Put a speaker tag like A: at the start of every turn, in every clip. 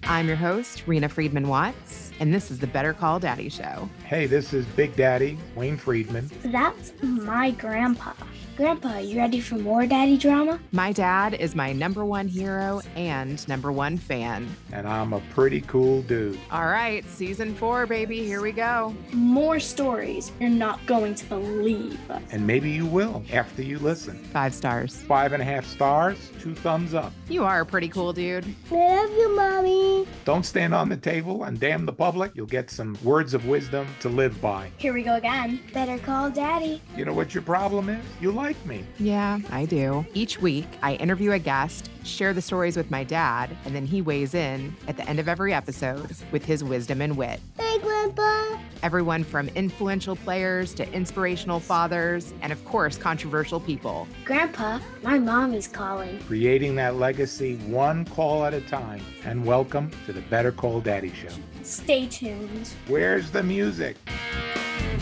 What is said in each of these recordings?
A: I'm your host, Rena Friedman Watts, and this is the Better Call Daddy Show.
B: Hey, this is Big Daddy, Wayne Friedman.
C: That's my grandpa. Grandpa, you ready for more daddy drama?
A: My dad is my number one hero and number one fan.
B: And I'm a pretty cool dude.
A: All right, season 4, baby. Here we go.
C: More stories you're not going to believe.
B: And maybe you will after you listen.
A: 5 stars.
B: 5.5 stars, 2 thumbs up.
A: You are a pretty cool dude.
C: I love you, Mommy.
B: Don't stand on the table and damn the public. You'll get some words of wisdom to live by.
C: Here we go again. Better call Daddy.
B: You know what your problem is? You like me.
A: Yeah, I do. Each week, I interview a guest, share the stories with my dad, and then he weighs in at the end of every episode with his wisdom and wit.
C: Hey, Grandpa.
A: Everyone from influential players to inspirational fathers, and of course, controversial people.
C: Grandpa, my mommy's calling.
B: Creating that legacy one call at a time. And welcome to the Better Call Daddy Show.
C: Stay tuned.
B: Where's the music?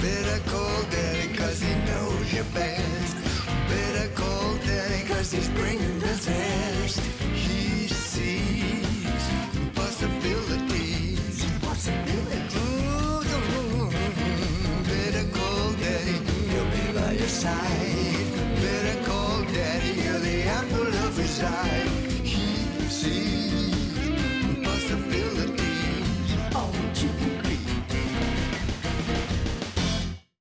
D: Better call Daddy 'cause he knows you best. Better call Daddy 'cause he's bringing the test. He sees possibilities. Ooh, better call Daddy, he'll be by your side. Better call Daddy, you're the apple of his eye. He sees possibilities. Oh, won't you please?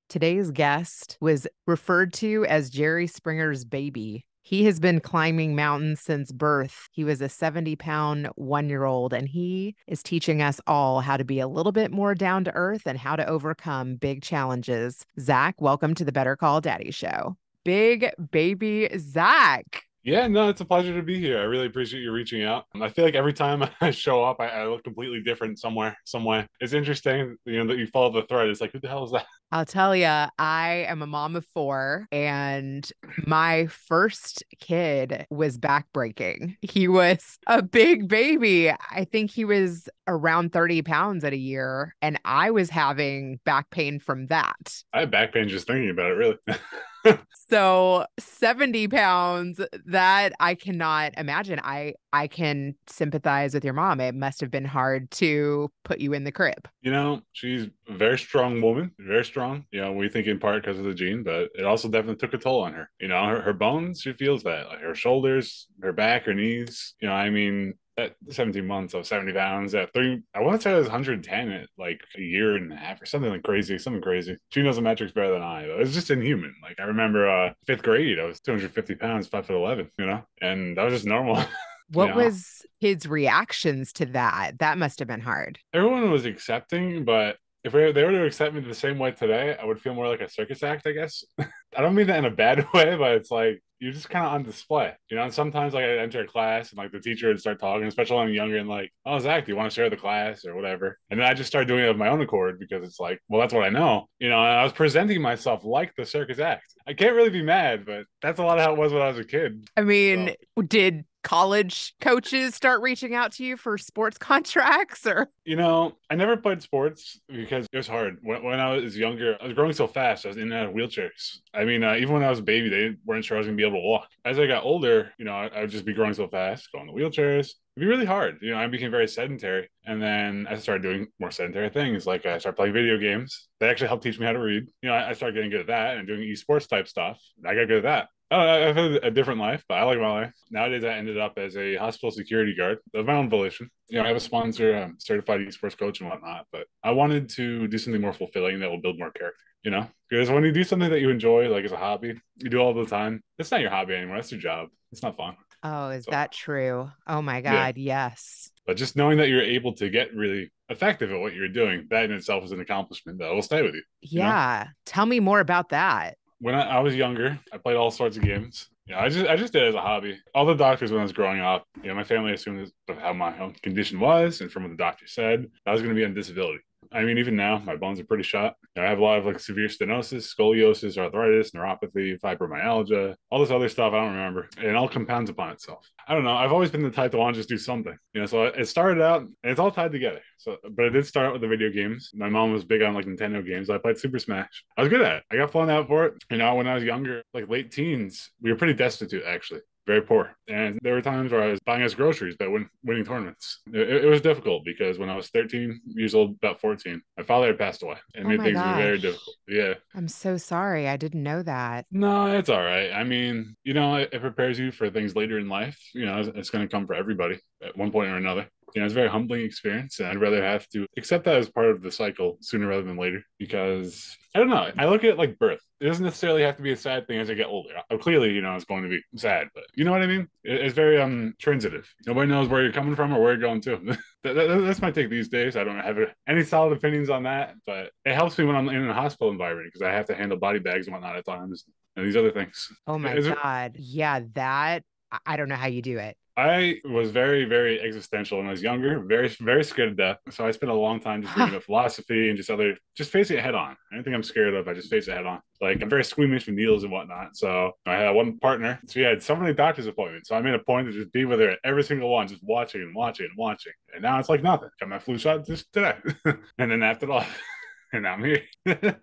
A: Today's guest was referred to as Jerry Springer's baby. He has been climbing mountains since birth. He was a 70-pound 1-year-old, and he is teaching us all how to be a little bit more down to earth and how to overcome big challenges. Zach, welcome to the Better Call Daddy Show. Big baby Zach.
E: Yeah, no, it's a pleasure to be here. I really appreciate you reaching out. I feel like every time I show up, I look completely different somewhere, some way. It's interesting, that you follow the thread. It's like, who the hell is that?
A: I'll tell you, I am a mom of 4, and my first kid was backbreaking. He was a big baby. I think he was around 30 pounds at a year, and I was having back pain from that.
E: I have back pain just thinking about it, really.
A: So 70 pounds, that I cannot imagine. I can sympathize with your mom. It must have been hard to put you in the crib.
E: She's a very strong woman, very strong. We think in part because of the gene, but it also definitely took a toll on her. Her bones, she feels that. Like her shoulders, her back, her knees. At 17 months, I was 70 pounds. At 3, I want to say I was 110 at like a year and a half or something crazy. She knows the metrics better than I. It was just inhuman. Like I remember 5th grade, I was 250 pounds, 5'11", and that was just normal.
A: What was his reactions to that? That must have been hard.
E: Everyone was accepting, but if they were to accept me the same way today, I would feel more like a circus act, I guess. I don't mean that in a bad way, but it's like, you're just kind of on display, and sometimes like I enter a class and like the teacher would start talking, especially when I'm younger, and like, oh, Zach, do you want to share the class or whatever? And then I just started doing it of my own accord because it's like, well, that's what I know, and I was presenting myself like the circus act. I can't really be mad, but that's a lot of how it was when I was a kid.
A: I mean, Did college coaches start reaching out to you for sports contracts or?
E: I never played sports because it was hard. When I was younger, I was growing so fast. I was in and out of wheelchairs. Even when I was a baby, they weren't sure I was going to be able to walk. As I got older, I would just be growing so fast, going to wheelchairs. It'd be really hard. I became very sedentary. And then I started doing more sedentary things. Like I started playing video games. They actually helped teach me how to read. I started getting good at that and doing esports type stuff. I got good at that. I've had a different life, but I like my life. Nowadays, I ended up as a hospital security guard of my own volition. I have a sponsor, certified esports coach and whatnot, but I wanted to do something more fulfilling that will build more character, Because when you do something that you enjoy, like as a hobby, you do all the time, it's not your hobby anymore. That's your job. It's not fun.
A: Oh, is that true? Oh my God, yeah. Yes.
E: But just knowing that you're able to get really effective at what you're doing, that in itself is an accomplishment that will stay with you.
A: Yeah. Tell me more about that.
E: When I was younger, I played all sorts of games. I just did it as a hobby. All the doctors when I was growing up, my family assumed how my own condition was, and from what the doctor said, I was going to be on disability. Even now, my bones are pretty shot. I have a lot of severe stenosis, scoliosis, arthritis, neuropathy, fibromyalgia, all this other stuff I don't remember. And it all compounds upon itself. I don't know. I've always been the type to want to just do something. So it started out, and it's all tied together. But it did start with the video games. My mom was big on Nintendo games. I played Super Smash. I was good at it. I got flown out for it. When I was younger, late teens, we were pretty destitute, actually. very poor. And there were times where I was buying us groceries by winning tournaments. It was difficult because when I was 13 years old, about 14, my father had passed away and
A: Oh
E: made
A: my
E: things very
A: gosh.
E: difficult. Yeah.
A: I'm so sorry. I didn't know that.
E: No, it's all right. I mean, you know, it prepares you for things later in life. You know, it's going to come for everybody at one point or another. You know, it's a very humbling experience, and I'd rather have to accept that as part of the cycle sooner rather than later. Because I don't know, I look at it like birth. It doesn't necessarily have to be a sad thing as I get older. Clearly, you know, it's going to be sad, but you know what I mean? It's very transitive. Nobody knows where you're coming from or where you're going to. That's my take these days. I don't have any solid opinions on that, but it helps me when I'm in a hospital environment because I have to handle body bags and whatnot at times and these other things.
A: Oh my God. Yeah, that I don't know how you do it.
E: I was very, very existential when I was younger, very, very scared of death. So I spent a long time just reading about philosophy and just facing it head on. Anything I'm scared of, I just face it head on. Like I'm very squeamish with needles and whatnot. So I had one partner. She had so many doctor's appointments. So I made a point to just be with her at every single one, just watching and watching and watching. And now it's like nothing. Got my flu shot just today. And then after all. And I'm here.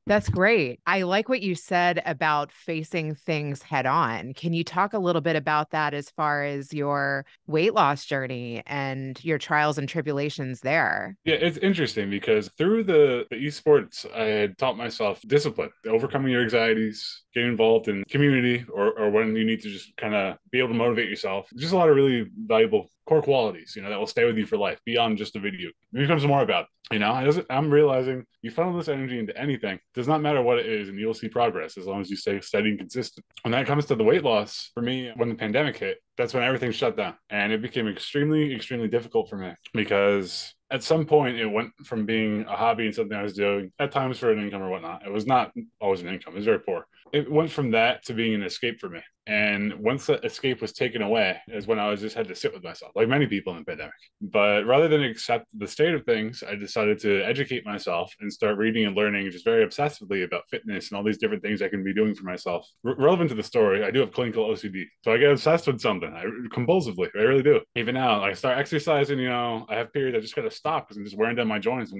A: That's great. I like what you said about facing things head on. Can you talk a little bit about that as far as your weight loss journey and your trials and tribulations there?
E: Yeah, it's interesting because through the esports, I had taught myself discipline, overcoming your anxieties, getting involved in community or when you need to just kind of be able to motivate yourself. Just a lot of really valuable core qualities, you know, that will stay with you for life beyond just a video. It becomes more about, you know, I'm realizing you funnel this energy into anything. It does not matter what it is, and you'll see progress as long as you stay steady and consistent. When that comes to the weight loss, for me, when the pandemic hit, that's when everything shut down. And it became extremely, extremely difficult for me because at some point it went from being a hobby and something I was doing at times for an income or whatnot. It was not always an income. It was very poor. It went from that to being an escape for me. And once that escape was taken away is when I just had to sit with myself, like many people in the pandemic. But rather than accept the state of things, I decided to educate myself and start reading and learning just very obsessively about fitness and all these different things I can be doing for myself. Relevant to the story, I do have clinical OCD. So I get obsessed with something compulsively. I really do. Even now, I start exercising, you know, I have periods I just got to stop because I'm just wearing down my joints.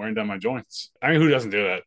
E: I mean, who doesn't do that?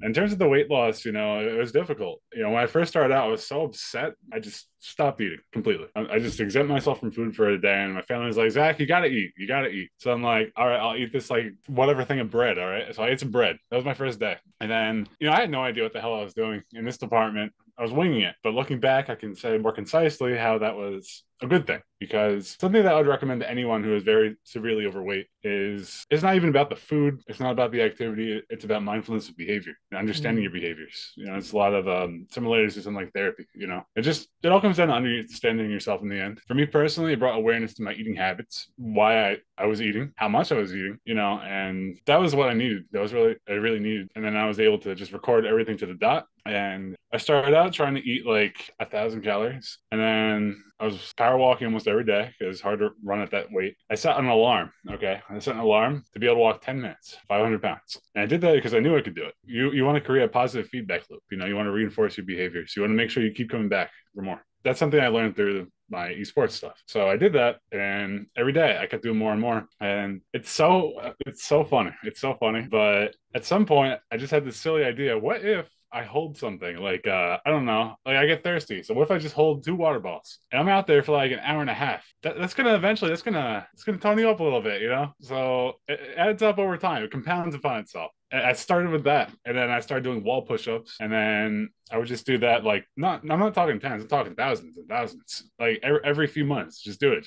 E: In terms of the weight loss, you know, it was difficult. You know, when I first started out, I was so upset, I just stopped eating completely. I just exempt myself from food for a day, and my family was like, Zach, you gotta eat. So I'm like, all right, I'll eat this like whatever thing of bread. All right. So I ate some bread. That was my first day. And then, you know, I had no idea what the hell I was doing in this department. I was winging it. But looking back, I can say more concisely how that was a good thing, because something that I would recommend to anyone who is very severely overweight is it's not even about the food. It's not about the activity. It's about mindfulness of behavior and understanding your behaviors. You know, it's a lot of similarities to something like therapy. You know, it all comes down to understanding yourself in the end. For me personally, it brought awareness to my eating habits, why I was eating, how much I was eating, you know, and that was what I needed. I really needed. And then I was able to just record everything to the dot. And I started out trying to eat like 1,000 calories. And then I was power walking almost every day because it's hard to run at that weight. I set an alarm. Okay. I set an alarm to be able to walk 10 minutes, 500 pounds. And I did that because I knew I could do it. You want to create a positive feedback loop. You know, you want to reinforce your behaviors. You want to make sure you keep coming back for more. That's something I learned through my esports stuff. So I did that, and every day I kept doing more and more. And it's so funny. It's so funny. But at some point, I just had this silly idea. What if I hold something like, I don't know, like I get thirsty. So what if I just hold 2 water balls and I'm out there for like an hour and a half? That's going to eventually, it's going to tone you up a little bit, you know? So it adds up over time. It compounds upon itself. I started with that, and then I started doing wall push-ups, and then I would just do that. Like, I'm not talking tens, I'm talking thousands and thousands. Like every few months, just do it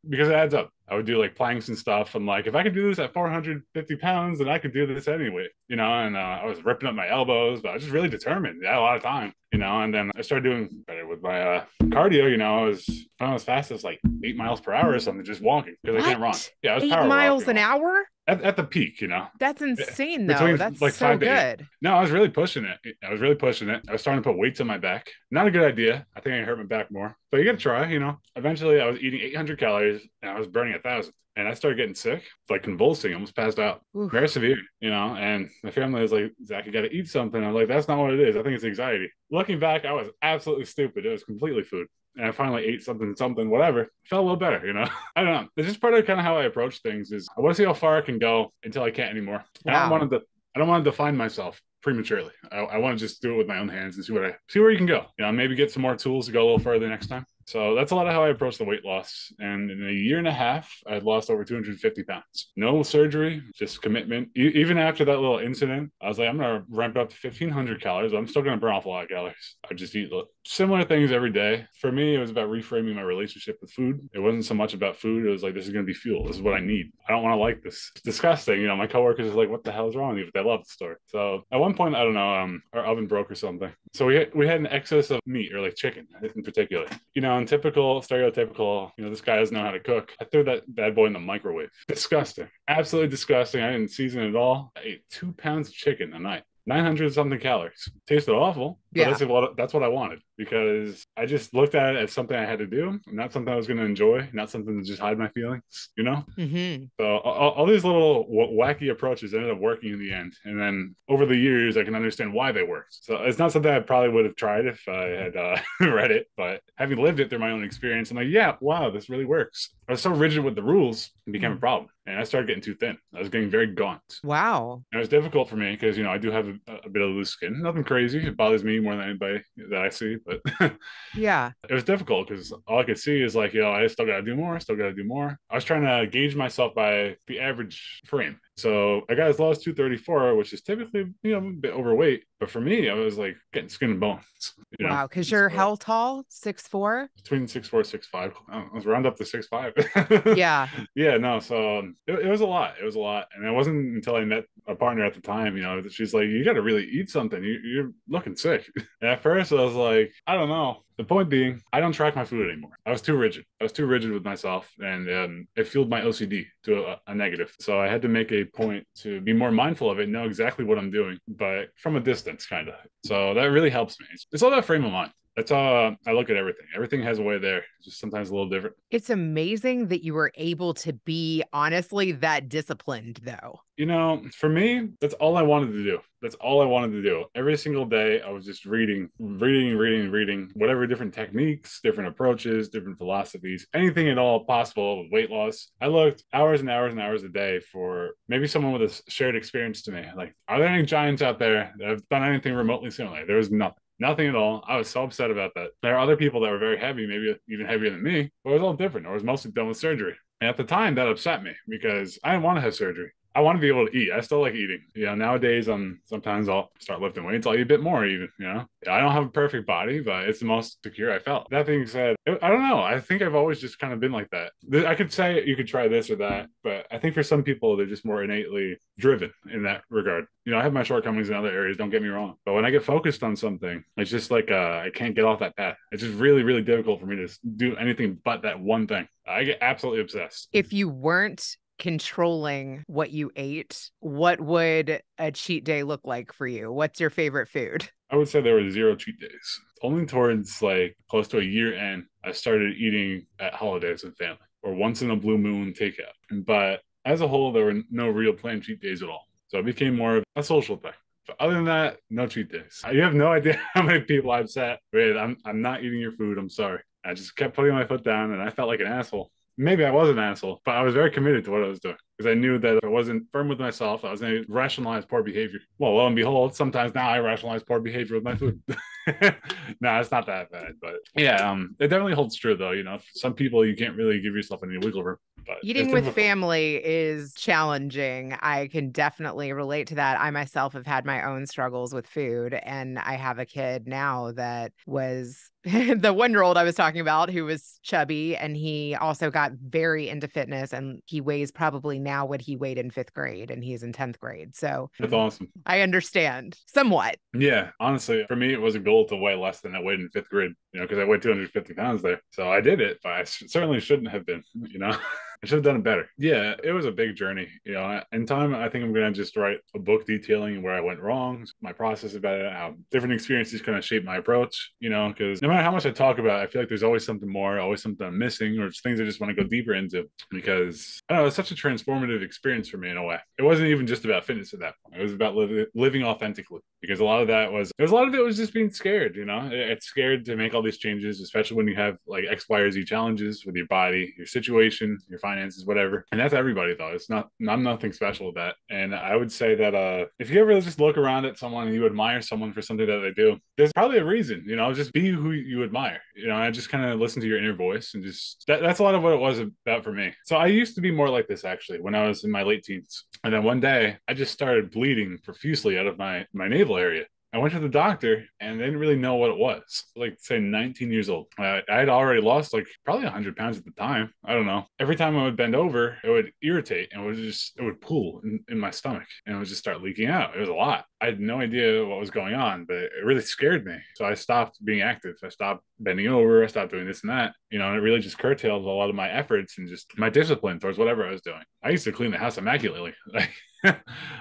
E: because it adds up. I would do like planks and stuff. I'm like, if I could do this at 450 pounds, then I could do this anyway, you know. And I was ripping up my elbows, but I was just really determined. I had a lot of time, you know. And then I started doing better with my cardio. You know, I was as fast as like 8 miles per hour or something, just walking because I can't run. Yeah, I was
A: 8 miles an hour.
E: At the peak, you know.
A: That's insane, though. That's like so good.
E: No, I was really pushing it. I was starting to put weights on my back. Not a good idea. I think I hurt my back more. But you got to try, you know. Eventually, I was eating 800 calories, and I was burning 1,000. And I started getting sick, like convulsing, almost passed out. Oof. Very severe, you know. And my family was like, Zach, you got to eat something. I'm like, that's not what it is. I think it's anxiety. Looking back, I was absolutely stupid. It was completely food. And I finally ate something, whatever. Felt a little better, you know. I don't know. It's just part of kind of how I approach things. Is I want to see how far I can go until I can't anymore. Wow. I don't want to define myself prematurely. I want to just do it with my own hands and see where you can go. You know, maybe get some more tools to go a little further next time. So that's a lot of how I approach the weight loss. And in a year and a half, I had lost over 250 pounds. No surgery, just commitment. Even after that little incident, I was like, I'm going to ramp up to 1,500 calories. I'm still going to burn off a lot of calories. I just eat similar things every day. For me, it was about reframing my relationship with food. It wasn't so much about food. It was like, this is going to be fuel. This is what I need. I don't want to like this. It's disgusting. My coworkers are like, what the hell is wrong with you? But they love the story. So at one point, I don't know, our oven broke or something. So we had an excess of meat, or like chicken in particular. In typical, stereotypical, this guy doesn't know how to cook. I threw that bad boy in the microwave. Disgusting. Absolutely disgusting. I didn't season it at all. I ate 2 pounds of chicken a night. 900 something calories. Tasted awful, but that's what I wanted, because I just looked at it as something I had to do, not something I was going to enjoy, not something to just hide my feelings,
A: Mm-hmm.
E: So all these little wacky approaches ended up working in the end. And then over the years, I can understand why they worked. So it's not something I probably would have tried if I had read it, but having lived it through my own experience, I'm like, yeah, wow, this really works. I was so rigid with the rules, it became a problem. And I started getting too thin. I was getting very gaunt.
A: Wow.
E: And it was difficult for me because, I do have a bit of loose skin. Nothing crazy. It bothers me more than anybody that I see. But
A: yeah,
E: it was difficult because all I could see is like, I still got to do more. I was trying to gauge myself by the average frame. So I got as low as 234, which is typically, a bit overweight. But for me, I was like getting skin and bones.
A: Wow. Because you're how tall? 6'4"?
E: Between 6'4", 6'5". I was round up to 6'5".
A: Yeah.
E: Yeah, no. So it was a lot. It was a lot. And it wasn't until I met a partner at the time, that she's like, you got to really eat something. You're looking sick. And at first I was like, I don't know. The point being, I don't track my food anymore. I was too rigid. with myself, and it fueled my OCD to a negative. So I had to make a point to be more mindful of it, know exactly what I'm doing, but from a distance, kind of. So that really helps me. It's all that frame of mind. That's how I look at everything. Everything has a way there. It's just sometimes a little different.
A: It's amazing that you were able to be honestly that disciplined, though.
E: For me, that's all I wanted to do. That's all I wanted to do. Every single day, I was just reading, whatever different techniques, different approaches, different philosophies, anything at all possible with weight loss. I looked hours and hours and hours a day for maybe someone with a shared experience to me. Like, are there any giants out there that have done anything remotely similar? There was nothing. Nothing at all. I was so upset about that. There are other people that were very heavy, maybe even heavier than me, but it was all different. I was mostly done with surgery. And at the time, that upset me because I didn't want to have surgery. I want to be able to eat. I still like eating. Nowadays, sometimes I'll start lifting weights. I'll eat a bit more even, I don't have a perfect body, but it's the most secure I felt. That being said, I don't know. I think I've always just kind of been like that. I could say you could try this or that, but I think for some people, they're just more innately driven in that regard. I have my shortcomings in other areas, don't get me wrong. But when I get focused on something, it's just like I can't get off that path. It's just really, really difficult for me to do anything but that one thing. I get absolutely obsessed.
A: If you weren't controlling what you ate, what would a cheat day look like for you? What's your favorite food?
E: I would say there were 0 cheat days. Only towards like close to a year end, I started eating at holidays with family or once in a blue moon takeout. But as a whole, there were no real planned cheat days at all. So it became more of a social thing. But other than that, no cheat days. You have no idea how many people I've sat with. I'm not eating your food. I'm sorry. I just kept putting my foot down, and I felt like an asshole. Maybe I was an asshole, but I was very committed to what I was doing because I knew that if I wasn't firm with myself, I was going to rationalize poor behavior. Well, lo and behold, sometimes now I rationalize poor behavior with my food. No, it's not that bad, but yeah, it definitely holds true though. Some people you can't really give yourself any wiggle room. But
A: eating with family is challenging. I can definitely relate to that. I myself have had my own struggles with food, and I have a kid now that was the 1-year-old I was talking about who was chubby, and he also got very into fitness, and he weighs probably now what he weighed in 5th grade, and he's in 10th grade. So
E: that's awesome.
A: I understand somewhat.
E: Yeah, honestly, for me, it was a goal to weigh less than I weighed in 5th grade, because I weighed 250 pounds there. So I did it, but I certainly shouldn't have been, I should have done it better. Yeah, it was a big journey. In time, I think I'm going to just write a book detailing where I went wrong, my process about it, how different experiences kind of shape my approach, because no matter how much I talk about it, I feel like there's always something more, always something I'm missing, or just things I just want to go deeper into, because I don't know, it's such a transformative experience for me in a way. It wasn't even just about fitness at that point. It was about living authentically. because a lot of that was, there was a lot of it was just being scared, it's scared to make all these changes, especially when you have like X, Y, or Z challenges with your body, your situation, your finances, whatever. And that's everybody though. I'm nothing special with that. And I would say that if you ever just look around at someone and you admire someone for something that they do, there's probably a reason, just be who you admire, I just kind of listen to your inner voice, and just that's a lot of what it was about for me. So I used to be more like this actually when I was in my late teens. And then one day I just started bleeding profusely out of my navel area. I went to the doctor and they didn't really know what it was. Like, say, 19 years old. I had already lost like probably 100 pounds at the time. I don't know. Every time I would bend over, it would irritate and it would pool in my stomach, and it would just start leaking out. It was a lot. I had no idea what was going on, but it really scared me. So I stopped being active. I stopped bending over. I stopped doing this and that, and it really just curtailed a lot of my efforts and just my discipline towards whatever I was doing. I used to clean the house immaculately. I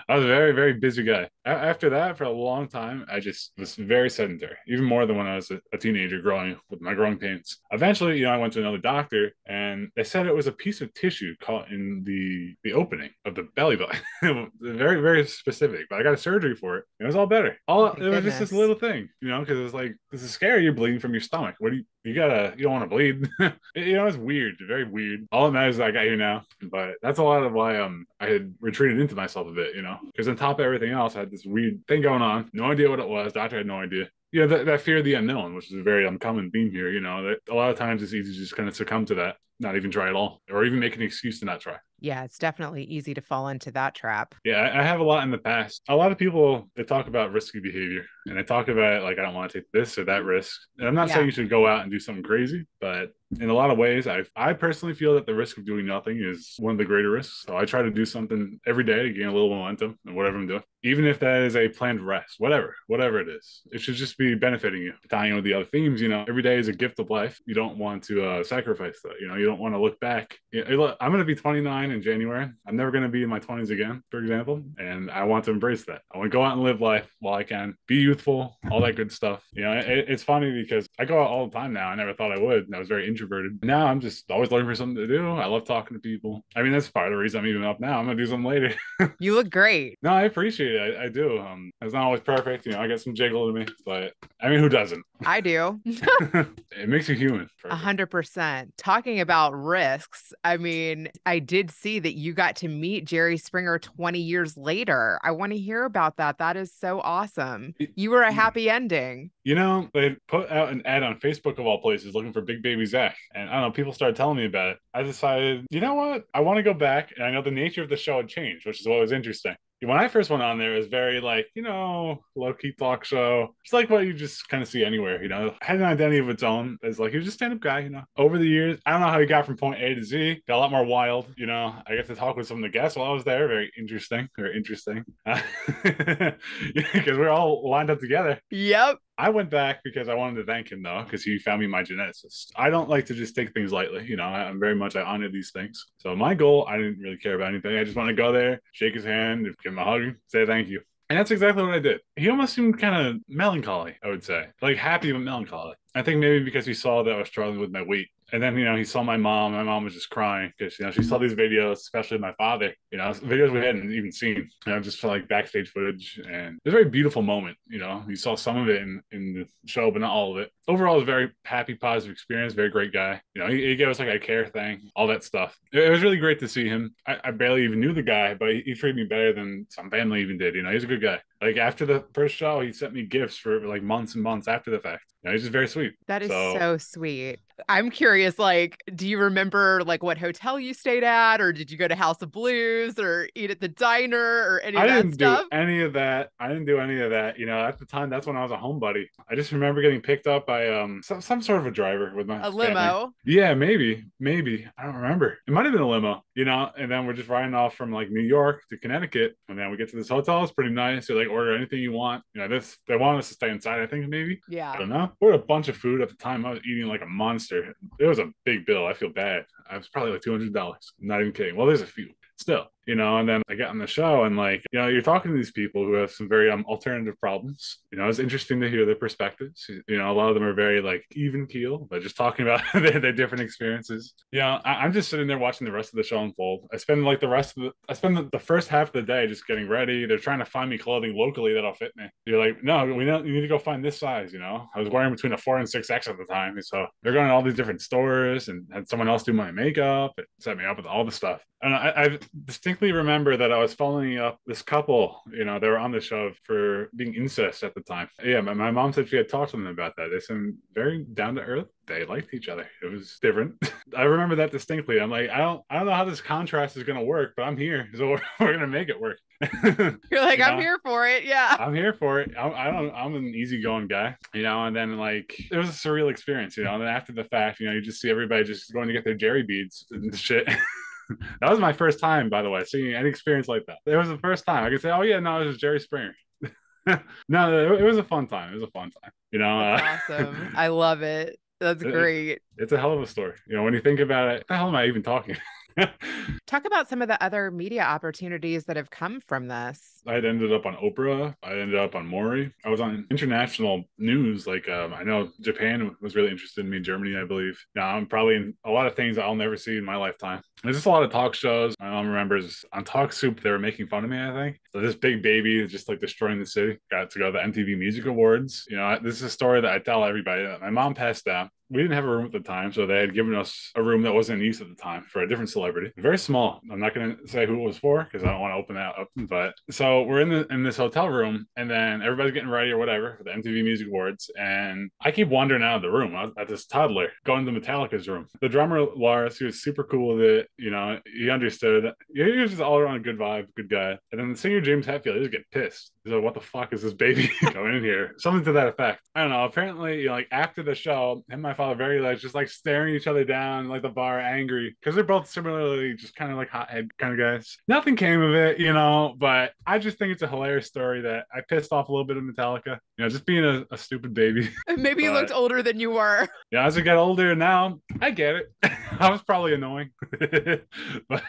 E: was a very, very busy guy. After that, for a long time, I just was very sedentary, even more than when I was a teenager growing with my growing pains. Eventually, I went to another doctor, and they said it was a piece of tissue caught in the opening of the belly button. Very, very specific. But I got a surgery for it. It was all better. It was just this little thing, because it was like, this is scary. You're bleeding from your stomach. What do you don't want to bleed. It's weird, very weird. All that matters is I got here now, but that's a lot of why I had retreated into myself a bit, because on top of everything else, I had this weird thing going on. No idea what it was. Doctor had no idea. That fear of the unknown, which is a very uncommon theme here. That a lot of times it's easy to just kind of succumb to that, not even try at all, or even make an excuse to not try.
A: Yeah, it's definitely easy to fall into that trap.
E: Yeah, I have a lot in the past. A lot of people, they talk about risky behavior, and they talk about like, I don't want to take this or that risk. And I'm not saying you should go out and do something crazy, but in a lot of ways, I personally feel that the risk of doing nothing is one of the greater risks. So I try to do something every day to gain a little momentum in whatever I'm doing, even if that is a planned rest, whatever it is. It should just be benefiting you. Tying in with the other themes, every day is a gift of life. You don't want to sacrifice that. You don't want to look back. I'm going to be 29 in January. I'm never going to be in my 20s again, for example, and I want to embrace that. I want to go out and live life while I can, be youthful, all that good stuff. It's funny because I go out all the time now. I never thought I would, and I was very introverted. Now I'm just always looking for something to do. I love talking to people. I mean, that's part of the reason I'm even up now. I'm going to do something later.
A: You look great.
E: No, I appreciate it. I do. It's not always perfect. I got some jiggle to me, but I mean, who doesn't?
A: I do.
E: It makes you human.
A: 100%. Talking about risks, I mean, I did see that you got to meet Jerry Springer 20 years later. I want to hear about that. That is so awesome. You were a happy ending.
E: They put out an ad on Facebook of all places looking for Big Baby Zach. And I don't know, people started telling me about it. I decided, you know what? I want to go back. And I know the nature of the show had changed, which is what was interesting. When I first went on there, it was very like, low-key talk show. It's like what you just kind of see anywhere, had an identity of its own. It's like, he was just a stand-up guy, Over the years, I don't know how he got from point A to Z. Got a lot more wild, I got to talk with some of the guests while I was there. Very interesting. Because we're all lined up together.
A: Yep.
E: I went back because I wanted to thank him, though, because he found me my geneticist. I don't like to just take things lightly. I'm very much, I honor these things. So my goal, I didn't really care about anything. I just want to go there, shake his hand, give him a hug, say thank you. And that's exactly what I did. He almost seemed kind of melancholy, I would say. Like happy but melancholy. I think maybe because he saw that I was struggling with my weight. And then, he saw my mom. My mom was just crying because, she saw these videos, especially my father, videos we hadn't even seen, just for like backstage footage. And it was a very beautiful moment. You saw some of it in the show, but not all of it. Overall, it was a very happy, positive experience. Very great guy. He gave us like a care thing, all that stuff. It was really great to see him. I barely even knew the guy, but he treated me better than some family even did. He's a good guy. Like after the first show, he sent me gifts for like months and months after the fact. He's just very sweet.
A: That is so sweet. I'm curious, like, do you remember like what hotel you stayed at, or did you go to House of Blues or eat at the diner or any of that stuff?
E: I didn't do any of that. At the time, that's when I was a homebody. I just remember getting picked up by some sort of a driver with my
A: limo.
E: Family. Yeah, maybe. I don't remember. It might have been a limo, and then we're just riding off from like New York to Connecticut, and then we get to this hotel. It's pretty nice. They like order anything you want. They want us to stay inside, I think, maybe.
A: Yeah.
E: I don't know. We ordered a bunch of food at the time. I was eating like a monster. It was a big bill. I feel bad. I was probably like $200. I'm not even kidding. Well, there's a few. Still, you know, and then I get on the show and like, you know, you're talking to these people who have some very alternative problems. You know, it's interesting to hear their perspectives. You know, a lot of them are very like even keel, but just talking about their different experiences. You know, I'm just sitting there watching the rest of the show unfold. I spend like I spend the first half of the day just getting ready. They're trying to find me clothing locally that'll fit me. You're like, no, you need to go find this size, you know. I was wearing between a 4 and 6X at the time. So they're going to all these different stores and had someone else do my makeup and set me up with all the stuff. And I distinctly remember that I was following up this couple, you know, they were on the show for being incest at the time. Yeah, my mom said she had talked to them about that. They seemed very down to earth. They liked each other. It was different. I remember that distinctly. I'm like, I don't know how this contrast is going to work, but I'm here. So we're going to make it work.
A: You're like, I'm here for it. Yeah.
E: I'm here for it. I'm an easygoing guy, you know, and then like it was a surreal experience, you know, and then after the fact, you know, you just see everybody just going to get their jerry beads and shit. That was my first time, by the way, seeing any experience like that. It was the first time I could say, oh yeah, no, it was Jerry Springer. No, it was a fun time. It was a fun time, you know.
A: That's awesome. I love it. That's great.
E: It's a hell of a story. You know, when you think about it, what the hell am I even talking?
A: Talk about some of the other media opportunities that have come from this.
E: I ended up on Oprah. I ended up on Maury. I was on international news. Like, I know Japan was really interested in me, Germany, I believe. Now, I'm probably in a lot of things that I'll never see in my lifetime. There's just a lot of talk shows. My mom remembers on Talk Soup, they were making fun of me, I think. So this big baby is just like destroying the city. Got to go to the MTV Music Awards. You know, this is a story that I tell everybody. My mom passed out. We didn't have a room at the time, so they had given us a room that wasn't in use at the time for a different celebrity. Very small. I'm not going to say who it was for because I don't want to open that up. But so we're in this hotel room, and then everybody's getting ready or whatever for the MTV Music Awards, and I keep wandering out of the room. I was at this toddler going to Metallica's room. The drummer Lars, he was super cool with it. You know, he understood. He was just all around a good vibe, good guy. And then the singer James Hetfield, he was getting pissed. He's like, "What the fuck is this baby going in here?" Something to that effect. I don't know. Apparently, you know, like after the show, him and my father very like just like staring each other down like the bar, angry because they're both similarly just kind of like hothead kind of guys. Nothing came of it, you know. But I just think it's a hilarious story that I pissed off a little bit of Metallica. You know, just being a stupid baby.
A: Maybe you looked older than you were.
E: Yeah, as I get older now, I get it. I was probably annoying, but.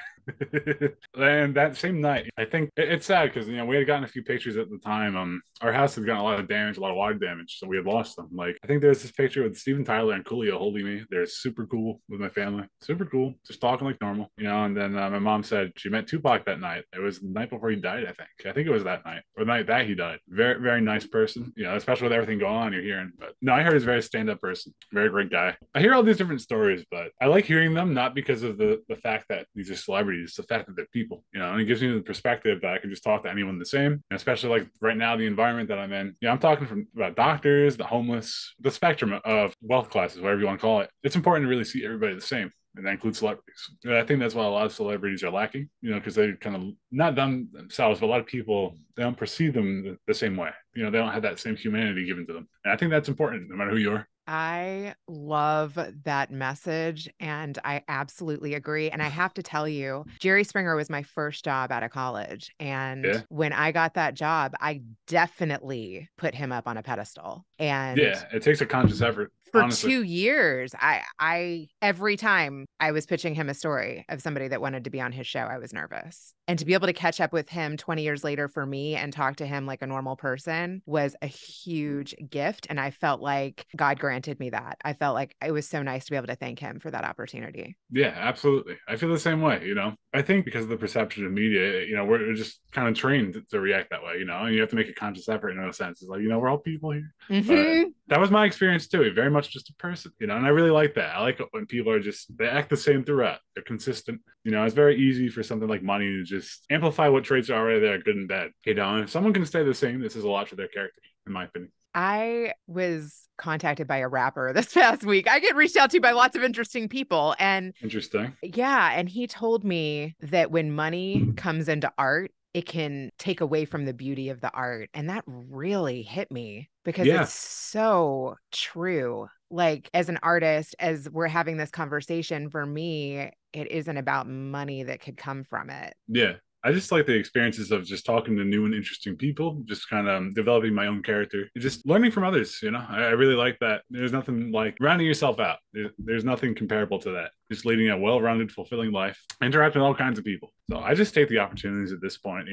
E: And that same night, I think it's sad because, you know, we had gotten a few pictures at the time. Our house had gotten a lot of damage, a lot of water damage, so we had lost them. Like, I think there's this picture with Steven Tyler and Coolio holding me. They're super cool with my family, super cool, just talking like normal, you know. And then my mom said she met Tupac that night. It was the night before he died, I think it was that night or the night that he died. Very, very nice person, you know, especially with everything going on you're hearing. But no, I heard he's a very stand-up person, very great guy. I hear all these different stories, but I like hearing them not because of the fact that these are celebrities, the fact that they're people, you know, and it gives me the perspective that I can just talk to anyone the same. And especially like right now, the environment that I'm in, you know, I'm talking about doctors, the homeless, the spectrum of wealth classes, whatever you want to call it. It's important to really see everybody the same. And that includes celebrities. And I think that's why a lot of celebrities are lacking, you know, because they're kind of not them themselves, but a lot of people, they don't perceive them the same way. You know, they don't have that same humanity given to them. And I think that's important no matter who you are.
A: I love that message, and I absolutely agree. And I have to tell you, Jerry Springer was my first job out of college. And when I got that job, I definitely put him up on a pedestal. And
E: yeah, it takes a conscious effort.
A: For
E: honestly.
A: 2 years, I every time I was pitching him a story of somebody that wanted to be on his show, I was nervous. And to be able to catch up with him 20 years later for me and talk to him like a normal person was a huge gift. And I felt like God granted me that. I felt like it was so nice to be able to thank him for that opportunity.
E: Yeah, absolutely. I feel the same way, you know. I think because of the perception of media, you know, we're just kind of trained to react that way, you know, and you have to make a conscious effort in a sense. It's like, you know, we're all people here.
A: Mm-hmm.
E: That was my experience too. Very much just a person, you know, and I really like that. I like it when people are just, they act the same throughout. They're consistent. You know, it's very easy for something like money to just amplify what traits are already there, good and bad. You know, and if someone can stay the same, this is a lot for their character, in my opinion.
A: I was contacted by a rapper this past week. I get reached out to by lots of interesting people. And
E: interesting.
A: Yeah. And he told me that when money comes into art, it can take away from the beauty of the art. And that really hit me because it's so true. Like, as an artist, as we're having this conversation, for me, it isn't about money that could come from it.
E: Yeah. I just like the experiences of just talking to new and interesting people, just kind of developing my own character, just learning from others. You know, I really like that. There's nothing like rounding yourself out. There's nothing comparable to that. just leading a well-rounded, fulfilling life, interacting with all kinds of people. So I just take the opportunities at this point,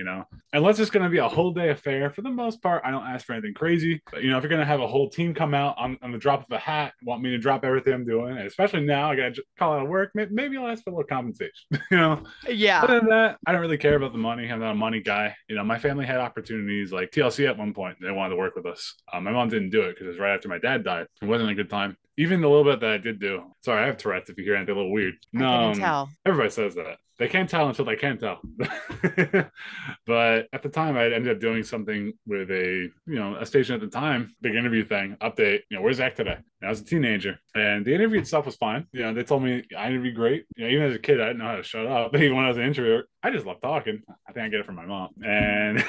E: unless it's going to be a whole day affair. For the most part, I don't ask for anything crazy. But, if you're going to have a whole team come out on the drop of a hat, want me to drop everything I'm doing, and especially now, I got to call out of work, maybe I'll ask for a little compensation,
A: Yeah.
E: Other than that, I don't really care about the money. I'm not a money guy. My family had opportunities like TLC at one point. They wanted to work with us. My mom didn't do it because it was right after my dad died. It wasn't a good time. Even the little bit that I did do. Sorry, I have Tourette's if you hear anything a little weird. No,
A: I couldn't tell.
E: Everybody says that. They can't tell until they can tell. But at the time, I ended up doing something with a station at the time, big interview thing, update, where's Zach today? And I was a teenager, and the interview itself was fine. They told me I interviewed great. Even as a kid, I didn't know how to shut up. Even when I was an introvert, I just loved talking. I think I get it from my mom. And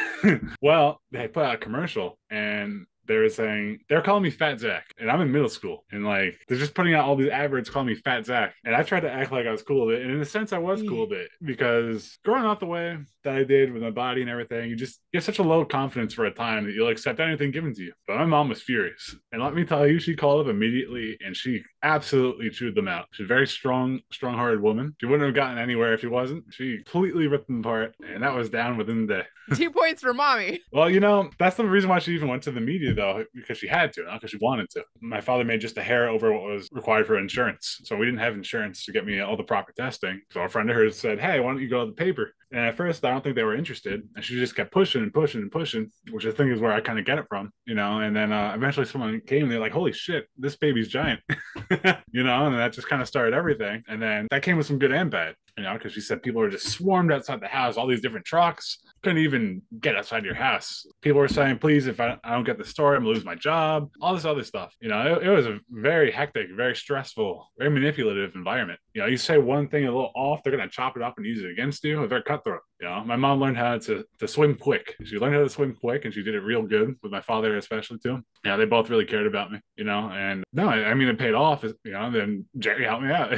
E: well, they put out a commercial, and they're calling me Fat Zach, and I'm in middle school, and they're just putting out all these adverts calling me Fat Zach, and I tried to act like I was cool with it, and in a sense I was cool with it, because growing up the way that I did with my body and everything, you have such a low confidence for a time that you'll accept anything given to you. But my mom was furious, and let me tell you, she called up immediately, and she absolutely chewed them out. She's a very strong-hearted woman. She wouldn't have gotten anywhere if she wasn't. She completely ripped them apart, and that was down within the day.
A: 2 points for mommy.
E: Well, that's the reason why she even went to the media, though, because she had to, not because she wanted to. My father made just a hair over what was required for insurance. So we didn't have insurance to get me all the proper testing. So a friend of hers said, hey, why don't you go to the paper? And at first, I don't think they were interested. And she just kept pushing and pushing and pushing, which I think is where I kind of get it from, And then eventually someone came and they're like, holy shit, this baby's giant, and that just kind of started everything. And then that came with some good and bad, because she said people were just swarmed outside the house, all these different trucks. Couldn't even get outside your house. People were saying, please, if I don't get the story, I'm gonna lose my job, all this other stuff. It was a very hectic, very stressful, very manipulative environment. You say one thing a little off, they're gonna chop it up and use it against you. They're cutthroat. My mom learned how to swim quick. She learned how to swim quick, and she did it real good with my father, especially too. They both really cared about me, and no, I mean, it paid off, then Jerry helped me out.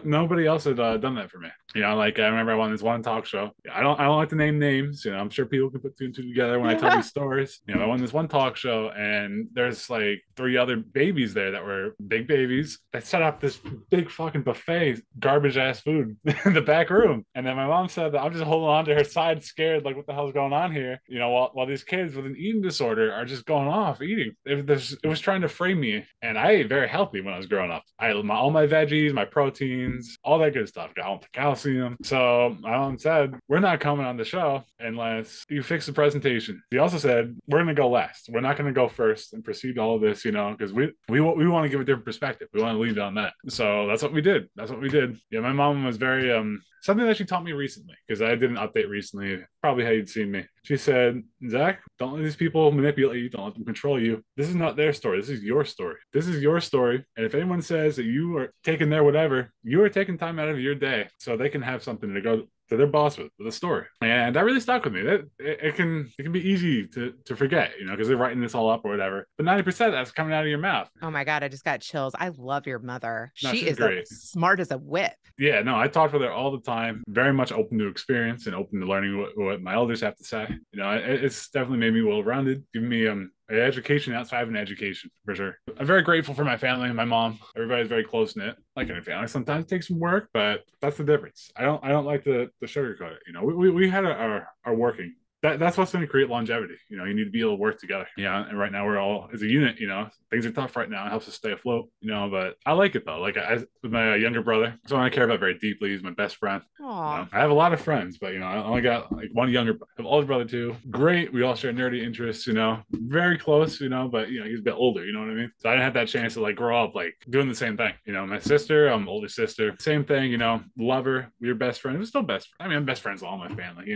E: Nobody else had done that for me. I remember I won this one talk show. I don't like to name names. I'm sure people can put two and two together when I tell these stories. I won this one talk show, and there's 3 other babies there that were big babies. They set up this big fucking buffet, garbage ass food in the back room. And then my mom said that I'm just holding on to her side, scared, what the hell's going on here? While these kids with an eating disorder are just going off eating. It was trying to frame me, and I ate very healthy when I was growing up. I ate all my veggies, my proteins, all that good stuff. Got all the calcium. So my mom said, we're not coming on the show unless you fix the presentation. She also said, we're going to go last. We're not going to go first and proceed all of this, because we want to give a different perspective. We want to lead on that. So that's what we did. Yeah, my mom was very something that she taught me recently, because I did an update recently, probably how you'd seen me. She said, Zach, don't let these people manipulate you. Don't let them control you. This is not their story. This is your story. This is your story. And if anyone says that you are taking their whatever, you are taking time out of your day so they can have something to go to their boss with a story. And that really stuck with me. That it can be easy to forget, because they're writing this all up or whatever. But 90% that's coming out of your mouth.
A: Oh my God, I just got chills. I love your mother.
E: No,
A: she is
E: great.
A: Smart as a whip.
E: Yeah, no, I talked with her all the time. Very much open to experience and open to learning what my elders have to say. It's definitely made me well-rounded, giving me an education outside of an education, for sure. I'm very grateful for my family and my mom. Everybody's very close-knit. Like any family, sometimes it takes some work, but that's the difference. I don't like to sugarcoat it. We had our working. That's what's going to create longevity. You need to be able to work together. And right now we're all as a unit. Things are tough right now. It helps us stay afloat. But I like it though. With my younger brother, someone I care about very deeply. He's my best friend.
A: Aww.
E: I have a lot of friends, but I only got one younger. I have an older brother too. Great. We all share nerdy interests. Very close. But he's a bit older. You know what I mean? So I didn't have that chance to grow up doing the same thing. My sister, older sister, same thing. Love her. We were best friends. We're still best friends. I mean, I'm best friends with all my family.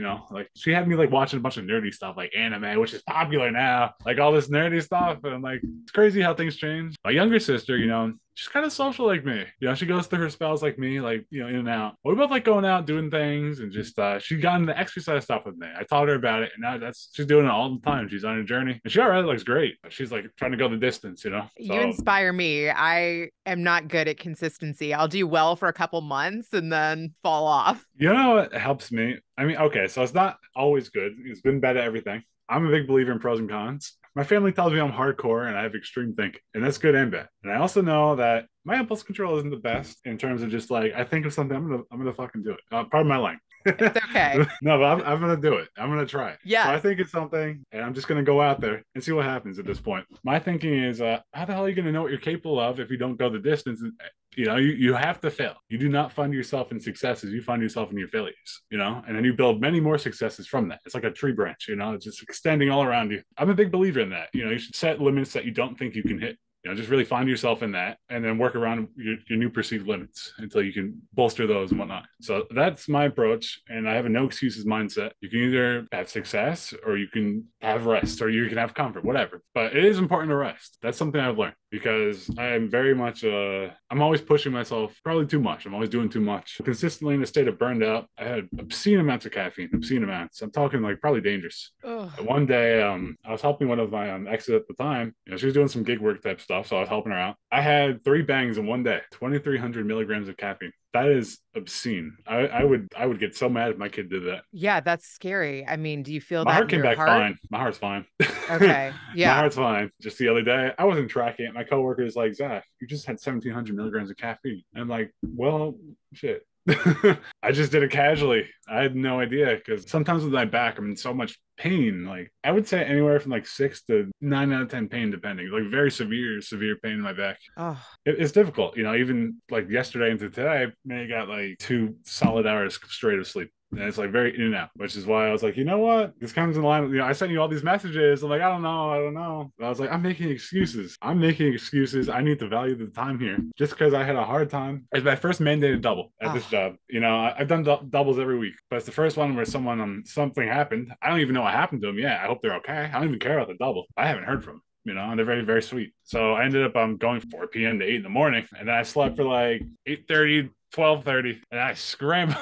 E: She had me watching a bunch of nerdy stuff like anime, which is popular now, all this nerdy stuff, and I'm it's crazy how things change. My younger sister, she's kind of social like me. She goes through her spells like me, in and out. We both going out doing things, and just she got into exercise stuff with me. I taught her about it, and now she's doing it all the time. She's on her journey, and she already looks great. She's trying to go the distance, So,
A: you inspire me. I am not good at consistency. I'll do well for a couple months and then fall off.
E: What helps me? I mean, okay, so it's not always good. It's been bad at everything. I'm a big believer in pros and cons. My family tells me I'm hardcore and I have extreme thinking, and that's good and bad. And I also know that my impulse control isn't the best in terms of just like I think of something, I'm gonna fucking do it. Pardon my language.
A: It's okay.
E: No, but I'm gonna do it. I'm gonna try it.
A: Yes.
E: So I think it's something, and I'm just gonna go out there and see what happens at this point. My thinking is, how the hell are you gonna know what you're capable of if you don't go the distance? You know, you have to fail. You do not find yourself in successes. You find yourself in your failures, you know, and then you build many more successes from that. It's like a tree branch, you know, it's just extending all around you. I'm a big believer in that. You know, you should set limits that you don't think you can hit. You know, just really find yourself in that and then work around your new perceived limits until you can bolster those and whatnot. So that's my approach. And I have a no excuses mindset. You can either have success or you can have rest or you can have comfort, whatever. But it is important to rest. That's something I've learned because I am very much, I'm always pushing myself probably too much. I'm always doing too much. Consistently in a state of burned out. I had obscene amounts of caffeine, obscene amounts. I'm talking like probably dangerous. One day, I was helping one of my exes at the time. You know, she was doing some gig work type stuff, so I was helping her out. I had 3 bangs in one day, 2,300 milligrams of caffeine. That is obscene. I would get so mad if my kid did that.
A: Yeah, that's scary. I mean, do you feel
E: my
A: that
E: heart came back fine? My heart's fine.
A: Okay, yeah.
E: My heart's fine. Just the other day, I wasn't tracking it. My coworker is like, Zach, you just had 1,700 milligrams of caffeine. And I'm like, well, shit. I just did it casually. I had no idea because sometimes with my back, I'm in so much pain. Like I would say anywhere from like 6 to 9 out of 10 pain, depending. Like very severe pain in my back.
A: Oh.
E: It's difficult, you know. Even like yesterday into today, I got like 2 solid hours straight of sleep. And it's like very in and out, which is why I was like, you know what? This comes in line with, you know, I sent you all these messages. I'm like, I don't know. But I was like, I'm making excuses. I need to value the time here. Just because I had a hard time. It's my first mandated double at this job. You know, I've done doubles every week, but it's the first one where something happened. I don't even know what happened to them yet. I hope they're okay. I don't even care about the double. I haven't heard from them. You know, and they're very, very sweet. So I ended up going 4 p.m. to 8 in the morning. And then I slept for like 8:30, 12:30, and I scrambled.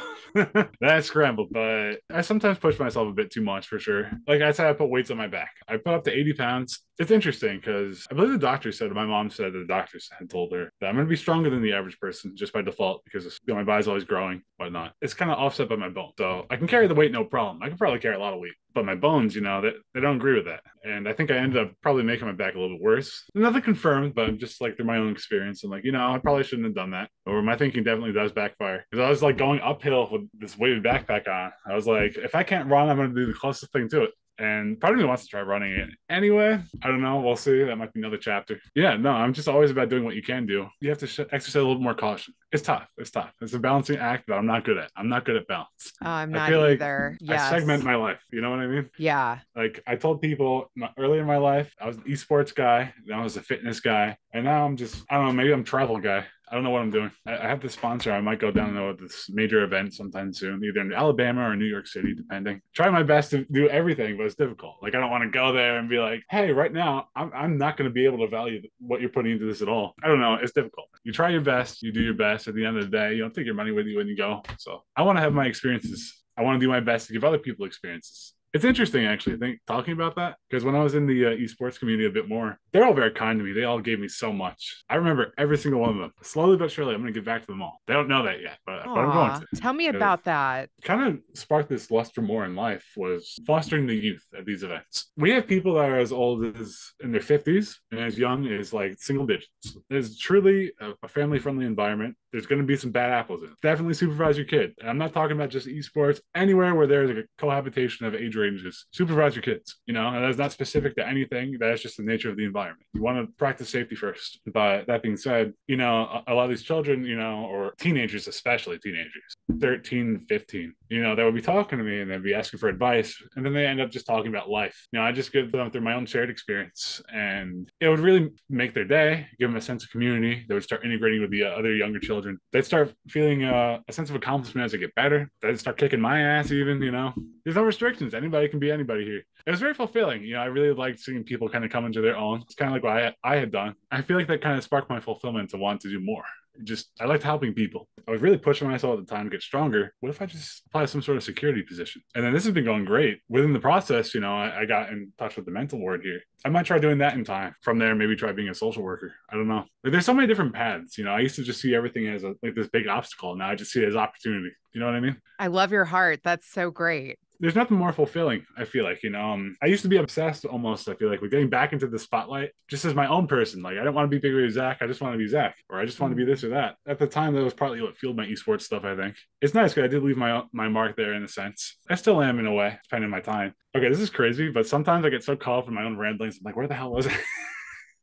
E: But I sometimes push myself a bit too much for sure. Like I said, I put weights on my back. I put up to 80 pounds. It's interesting because I believe the doctor said, my mom said that the doctors had told her that I'm going to be stronger than the average person just by default because my body's always growing, whatnot. It's kind of offset by my bone. So I can carry the weight, no problem. I can probably carry a lot of weight. But my bones, you know, they don't agree with that. And I think I ended up probably making my back a little bit worse. Nothing confirmed, but just like through my own experience. I'm like, you know, I probably shouldn't have done that. Or my thinking definitely does backfire. Because I was like going uphill with this weighted backpack on. I was like, if I can't run, I'm going to do the closest thing to it. And part of me wants to try running it anyway. I don't know. We'll see. That might be another chapter. Yeah, no, I'm just always about doing what you can do. You have to exercise a little more caution. It's tough. It's a balancing act that I'm not good at. I'm not good at balance.
A: I'm not either.
E: Like I segment my life. You know what I mean?
A: Yeah.
E: Like I told people earlier in my life, I was an esports guy. Then I was a fitness guy. And now I'm just, I don't know, maybe I'm a travel guy. I don't know what I'm doing. I have the sponsor. I might go down to this major event sometime soon, either in Alabama or New York City, depending. Try my best to do everything, but it's difficult. Like, I don't want to go there and be like, hey, right now, I'm not going to be able to value what you're putting into this at all. I don't know. It's difficult. You try your best. You do your best. At the end of the day, you don't take your money with you when you go. So I want to have my experiences. I want to do my best to give other people experiences. It's interesting, actually, I think, talking about that, because when I was in the esports community a bit more, they're all very kind to me. They all gave me so much. I remember every single one of them. Slowly but surely, I'm going to give back to them all. They don't know that yet, but I'm going to.
A: Tell me about that.
E: Kind of sparked this luster more in life was fostering the youth at these events. We have people that are as old as in their 50s and as young as like single digits. It's truly a family-friendly environment. There's going to be some bad apples in it. Definitely supervise your kid. And I'm not talking about just esports. Anywhere where there's a cohabitation of age ranges, supervise your kids. You know, and that's not specific to anything. That's just the nature of the environment. You want to practice safety first. But that being said, you know, a lot of these children, you know, or teenagers, especially teenagers, 13, 15, you know, they would be talking to me and they'd be asking for advice. And then they end up just talking about life. You know, I just give them through my own shared experience. And it would really make their day, give them a sense of community. They would start integrating with the other younger children. They'd start feeling a sense of accomplishment as they get better. They'd start kicking my ass even, you know. There's no restrictions. Anybody can be anybody here. It was very fulfilling. You know, I really liked seeing people kind of come into their own. It's kind of like what I had done. I feel like that kind of sparked my fulfillment to want to do more. I liked helping people. I was really pushing myself at the time to get stronger. What if I just apply some sort of security position? And then this has been going great. Within the process, you know, I got in touch with the mental ward here. I might try doing that in time. From there, maybe try being a social worker. I don't know. Like, there's so many different paths. You know, I used to just see everything as like this big obstacle. Now I just see it as opportunity. You know what I mean?
A: I love your heart. That's so great.
E: there's nothing more fulfilling, I feel like, I used to be obsessed almost, I feel like, with getting back into the spotlight just as my own person. Like, I don't want to be bigger than Zach. I just want to be Zach, or I just want to be this or that. At the time, that was partly what fueled my esports stuff, I think. It's nice because I did leave my mark there in a sense. I still am in a way, depending on my time. Okay, this is crazy, but sometimes I get so caught up in my own ramblings. I'm like, where the hell was I?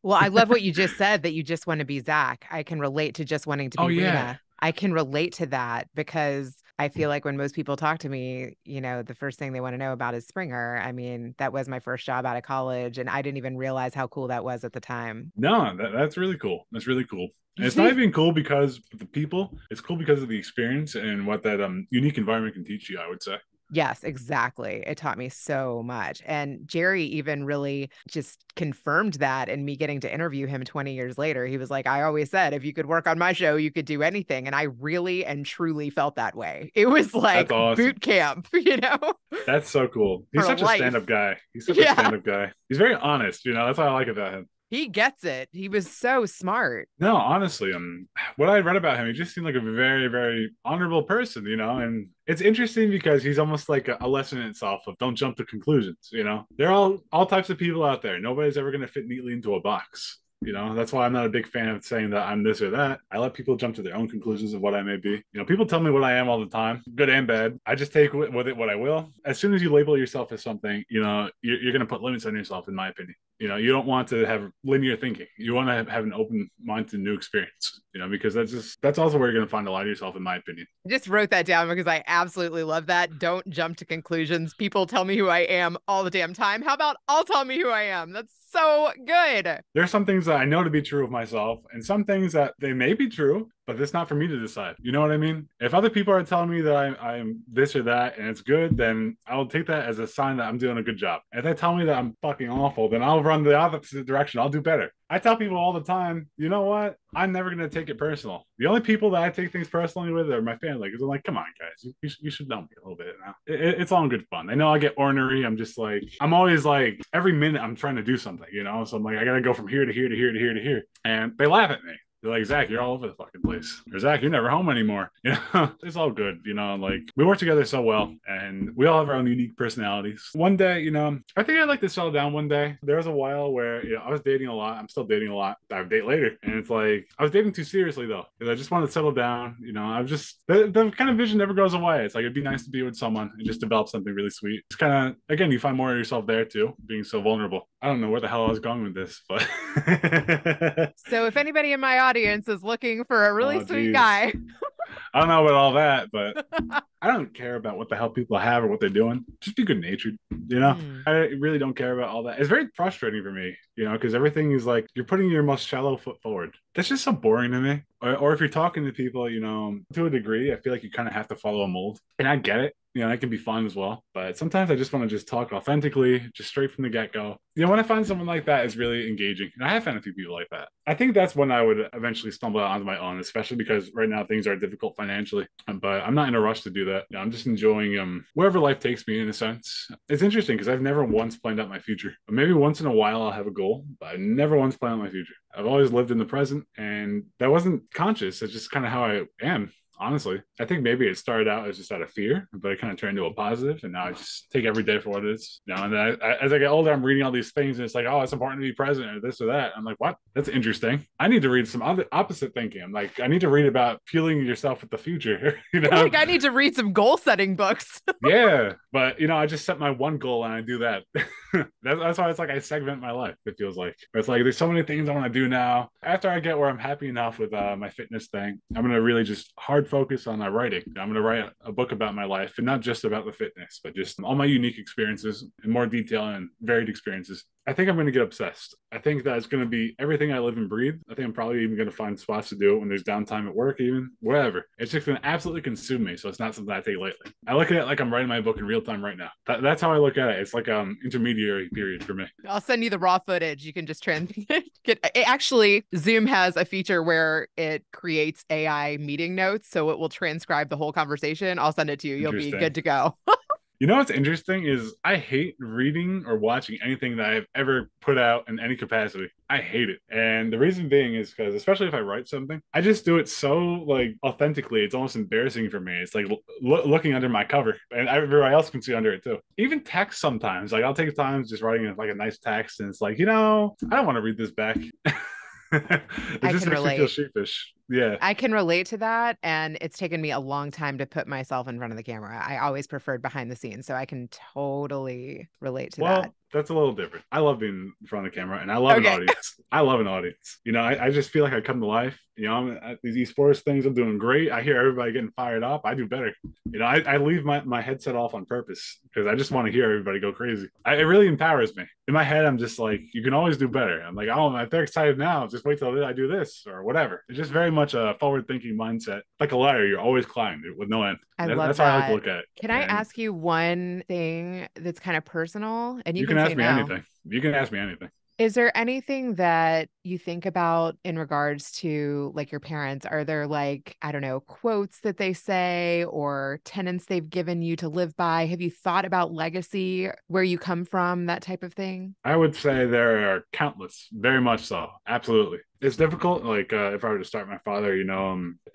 A: Well, I love what you just said, that you just want to be Zach. I can relate to just wanting to be Rena. I can relate to that because I feel like when most people talk to me, the first thing they want to know about is Springer. I mean, that was my first job out of college, and I didn't even realize how cool that was at the time.
E: No, that's really cool. That's really cool. And it's not even cool because of the people. It's cool because of the experience and what that unique environment can teach you, I would say.
A: Yes, exactly. It taught me so much. And Jerry even really just confirmed that in me getting to interview him 20 years later. He was like, I always said, if you could work on my show, you could do anything. And I really and truly felt that way. It was like
E: awesome.
A: Boot camp,
E: That's so cool. He's such a stand-up guy. He's such a stand-up guy. He's very honest, that's what I like about him.
A: He gets it. He was so smart.
E: No, honestly, what I read about him, he just seemed like a very, very honorable person, and it's interesting because he's almost like a lesson in itself of don't jump to conclusions, There are all types of people out there. Nobody's ever going to fit neatly into a box. That's why I'm not a big fan of saying that I'm this or that. I let people jump to their own conclusions of what I may be. People tell me what I am all the time, good and bad. I just take with it what I will. As soon as you label yourself as something, you're going to put limits on yourself, in my opinion. You don't want to have linear thinking. You want to have an open mind to new experience, because that's also where you're going to find a lot of yourself, in my opinion.
A: I just wrote that down because I absolutely love that. Don't jump to conclusions. People tell me who I am all the damn time. How about I'll tell me who I am? That's so good.
E: There are some things that I know to be true of myself and some things that they may be true, but it's not for me to decide. You know what I mean? If other people are telling me that I'm this or that and it's good, then I'll take that as a sign that I'm doing a good job. If they tell me that I'm fucking awful, then I'll run the opposite direction. I'll do better. I tell people all the time, you know what? I'm never going to take it personal. The only people that I take things personally with are my family, because I'm like, come on, guys, you should know me a little bit now. It's all in good fun. I know I get ornery. I'm always like, every minute I'm trying to do something, So I'm like, I got to go from here to here to here to here to here. And they laugh at me. They're like, Zach, you're all over the fucking place. Or Zach, you're never home anymore. It's all good. Like we work together so well and we all have our own unique personalities. One day, I think I'd like to settle down one day. There was a while where, I was dating a lot. I'm still dating a lot. I would date later. And it's like, I was dating too seriously though. Because I just wanted to settle down. I've just, the kind of vision never goes away. It's like, it'd be nice to be with someone and just develop something really sweet. It's kind of, again, you find more of yourself there too, being so vulnerable. I don't know where the hell I was going with this, but.
A: So if anybody in my audience is looking for a really sweet guy.
E: I don't know about all that, but I don't care about what the hell people have or what they're doing. Just be good natured, I really don't care about all that. It's very frustrating for me, because everything is like you're putting your most shallow foot forward. That's just so boring to me. Or if you're talking to people, to a degree, I feel like you kind of have to follow a mold. And I get it. It can be fun as well. But sometimes I just want to just talk authentically, just straight from the get-go. When I find someone like that, it's really engaging. And I have found a few people like that. I think that's when I would eventually stumble out onto my own, especially because right now things are difficult financially. But I'm not in a rush to do that. I'm just enjoying wherever life takes me in a sense. It's interesting because I've never once planned out my future. Maybe once in a while I'll have a goal, but I never once planned out my future. I've always lived in the present, and that wasn't conscious. It's just kind of how I am. Honestly, I think maybe it started out as just out of fear, but it kind of turned into a positive, and now I just take every day for what it is. And then as I get older, I'm reading all these things, and it's like, oh, it's important to be present, or this or that. I'm like, what? That's interesting. I need to read some other opposite thinking. I'm like, I need to read about fueling yourself with the future.
A: Like I need to read some goal setting books.
E: Yeah, but I just set my one goal and I do that. That's why it's like I segment my life. It feels like it's like there's so many things I want to do now. After I get where I'm happy enough with my fitness thing, I'm gonna really just hard focus on my writing. I'm gonna write a book about my life, and not just about the fitness, but just all my unique experiences in more detail and varied experiences. I think I'm going to get obsessed. I think that it's going to be everything I live and breathe. I think I'm probably even going to find spots to do it when there's downtime at work, even whatever. It's just going to absolutely consume me. So it's not something I take lightly. I look at it like I'm writing my book in real time right now. That's how I look at it. It's like intermediary period for me.
A: I'll send you the raw footage. You can just actually, Zoom has a feature where it creates AI meeting notes. So it will transcribe the whole conversation. I'll send it to you. You'll be good to go.
E: You know what's interesting is I hate reading or watching anything that I've ever put out in any capacity. I hate it. And the reason being is because, especially if I write something, I just do it so like authentically. It's almost embarrassing for me. It's like looking under my cover, and everybody else can see under it too. Even text sometimes, like I'll take time just writing like a nice text, and it's like, I don't want to read this back. It
A: I
E: just
A: can
E: makes me feel
A: relate.
E: sheepish. Yeah.
A: I can relate to that. And it's taken me a long time to put myself in front of the camera. I always preferred behind the scenes. So I can totally relate to that.
E: Well, that's a little different. I love being in front of the camera, and I love an
A: Okay.
E: audience. I love an audience. I just feel like I come to life. I'm at these esports things. I'm doing great. I hear everybody getting fired up. I do better. I leave my headset off on purpose because I just want to hear everybody go crazy. It really empowers me. In my head, I'm just like, you can always do better. I'm like, oh, if they're excited now, just wait till I do this or whatever. It's just very much a forward-thinking mindset. Like a ladder, you're always climbing with no end.
A: I love
E: That's how I like to
A: that.
E: look at it.
A: Can I
E: And
A: ask you one thing that's kind of personal? And you
E: you
A: can
E: can
A: say
E: ask me
A: no.
E: anything. You can ask me anything.
A: Is there anything that you think about in regards to like your parents? Are there like, I don't know, quotes that they say or tenets they've given you to live by? Have you thought about legacy, where you come from, that type of thing?
E: I would say there are countless, very much so. Absolutely. It's difficult. Like if I were to start my father,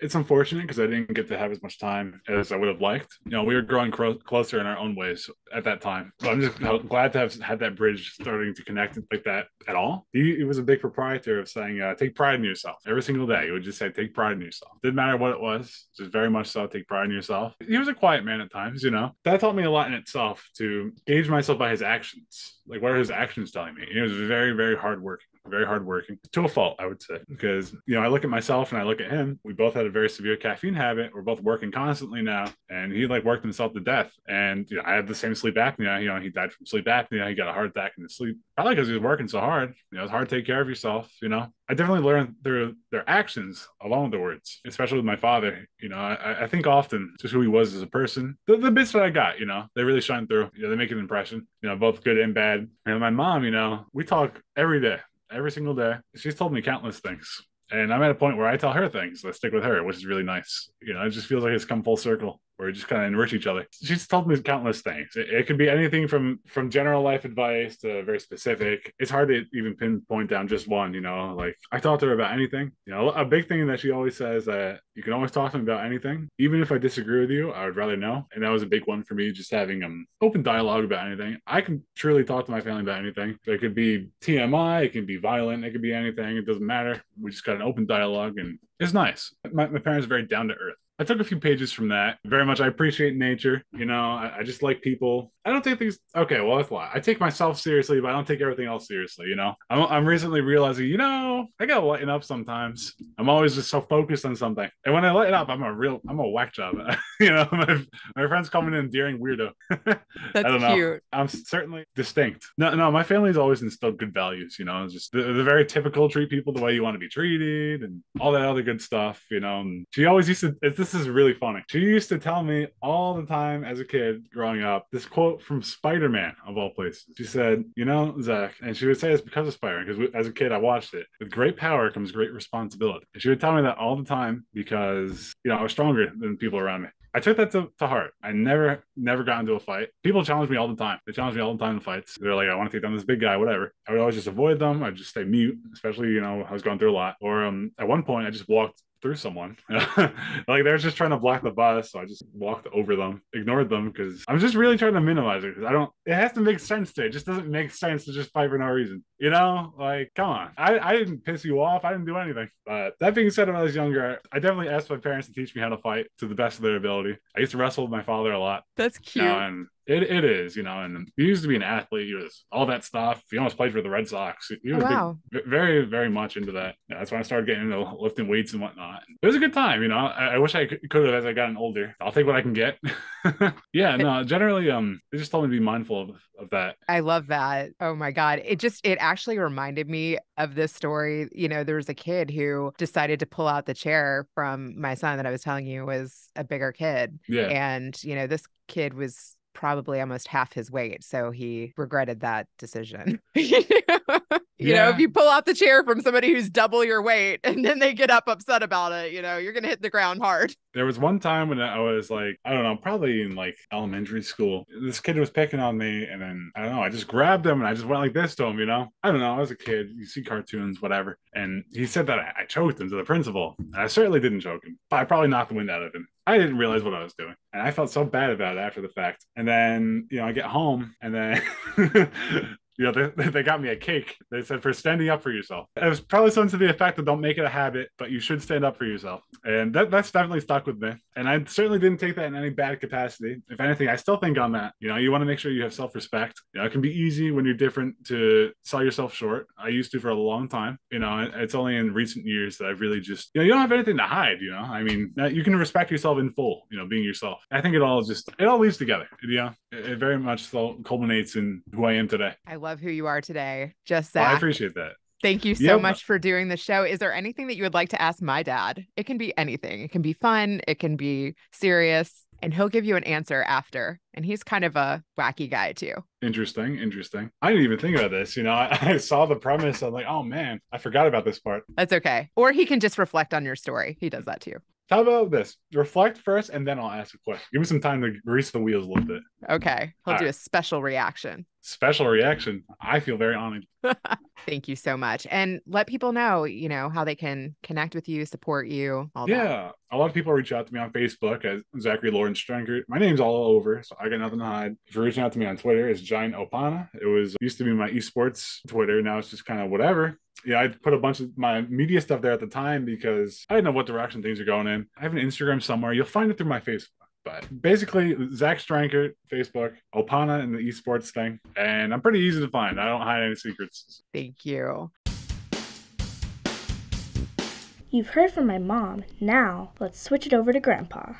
E: it's unfortunate because I didn't get to have as much time as I would have liked. We were growing closer in our own ways at that time. But I'm just glad to have had that bridge starting to connect like that at all. He was a big proprietor of saying, take pride in yourself. Every single day, he would just say, take pride in yourself. Didn't matter what it was, just very much so, take pride in yourself. He was a quiet man at times, That taught me a lot in itself to gauge myself by his actions. Like, what are his actions telling me? He was very, very hardworking. Very hardworking to a fault, I would say, because I look at myself and I look at him. We both had a very severe caffeine habit. We're both working constantly now, and he like worked himself to death. And I had the same sleep apnea. He died from sleep apnea. He got a heart attack in his sleep, probably because he was working so hard. It's hard to take care of yourself. I definitely learned through their actions along with the words, especially with my father. I think often just who he was as a person. The bits that I got, they really shine through. They make an impression. Both good and bad. And my mom, we talk every day. Every single day. She's told me countless things. And I'm at a point where I tell her things that stick with her, which is really nice. It just feels like it's come full circle where we just kind of enrich each other. She's told me countless things. It could be anything from general life advice to very specific. It's hard to even pinpoint down just one, like I talk to her about anything. A big thing that she always says that you can always talk to me about anything. Even if I disagree with you, I would rather know. And that was a big one for me, just having open dialogue about anything. I can truly talk to my family about anything. It could be TMI, it can be violent, it could be anything. It doesn't matter. We just got an open dialogue and it's nice. My parents are very down to earth. I took a few pages from that. Very much, I appreciate nature. I just like people. I don't take things. Okay, well, that's why I take myself seriously, but I don't take everything else seriously. I'm recently realizing, I gotta lighten up sometimes. I'm always just so focused on something, and when I lighten up, I'm a whack job. My friends call me an endearing weirdo. I
A: That's
E: don't know.
A: cute.
E: I'm certainly distinct. No, my family's always instilled good values. Just the very typical treat people the way you want to be treated, and all that other good stuff. And she always used to. This is really funny. She used to tell me all the time as a kid growing up this quote from Spider-Man of all places. She said, Zach, and she would say it's because of Spider-Man, because as a kid I watched it. With great power comes great responsibility. And she would tell me that all the time because I was stronger than people around me. I took that to heart. I never got into a fight. People challenge me all the time. They challenge me all the time in fights. They're like, I want to take down this big guy, whatever. I would always just avoid them. I'd just stay mute, especially, I was going through a lot. Or at one point, I just walked through someone. Like they're just trying to block the bus, so I just walked over them, ignored them, because I'm just really trying to minimize it, because it has to make sense to it. It just doesn't make sense to just fight for no reason, like, come on. I didn't piss you off, I didn't do anything. But that being said, when I was younger, I definitely asked my parents to teach me how to fight to the best of their ability. I used to wrestle with my father a lot.
A: That's cute.
E: And it is, and he used to be an athlete. He was all that stuff. He almost played for the Red Sox. He was very, very much into that. That's when I started getting into lifting weights and whatnot. It was a good time, I wish I could have as I gotten older. I'll take what I can get. Yeah, no, generally, they just told me to be mindful of that.
A: I love that. Oh my God. It actually reminded me of this story. There was a kid who decided to pull out the chair from my son that I was telling you was a bigger kid.
E: Yeah.
A: And, this kid was probably almost half his weight. So he regretted that decision. You know, if you pull out the chair from somebody who's double your weight and then they get up upset about it, you know, you're going to hit the ground hard.
E: There was one time when I was like, I don't know, probably in like elementary school. This kid was picking on me, and then I don't know, I just grabbed him and I just went like this to him, you know? I don't know, I was a kid, you see cartoons, whatever. And he said that I choked him to the principal. And I certainly didn't choke him. I probably knocked the wind out of him. I didn't realize what I was doing. And I felt so bad about it after the fact. And then, you know, I get home and then you know, they got me a cake. They said, for standing up for yourself. It was probably something to the effect of, don't make it a habit, but you should stand up for yourself. And that's definitely stuck with me. And I certainly didn't take that in any bad capacity. If anything, I still think on that. You know, you want to make sure you have self-respect. You know, it can be easy when you're different to sell yourself short. I used to for a long time. You know, it's only in recent years that I've really just, you know, you don't have anything to hide, you know? I mean, you can respect yourself in full, you know, being yourself. I think it all leads together, you know? It very much so culminates in who I am today.
A: I love who you are today. Just Zach.
E: I appreciate that.
A: Thank you so much for doing the show. Is there anything that you would like to ask my dad? It can be anything. It can be fun. It can be serious. And he'll give you an answer after. And he's kind of a wacky guy too.
E: Interesting. I didn't even think about this. You know, I saw the premise. I'm like, oh man, I forgot about this part.
A: That's okay. Or he can just reflect on your story. He does that too.
E: How about this? Reflect first, and then I'll ask a question. Give me some time to grease the wheels a little bit.
A: Okay. He'll do a special reaction.
E: Special reaction. I feel very honored.
A: Thank you so much. And let people know, you know, how they can connect with you, support you, all that.
E: Yeah. A lot of people reach out to me on Facebook as Zachary Lawrence Strenkert. My name's all over, so I got nothing to hide. If you're reaching out to me on Twitter, it's Giant Opana. It used to be my esports Twitter. Now it's just kind of whatever. Yeah, I put a bunch of my media stuff there at the time because I didn't know what direction things are going in. I have an Instagram somewhere. You'll find it through my Facebook. But basically, Zach Strenkert, Facebook, Opana, and the esports thing. And I'm pretty easy to find. I don't hide any secrets.
A: Thank you.
C: You've heard from my mom. Now, let's switch it over to Grandpa.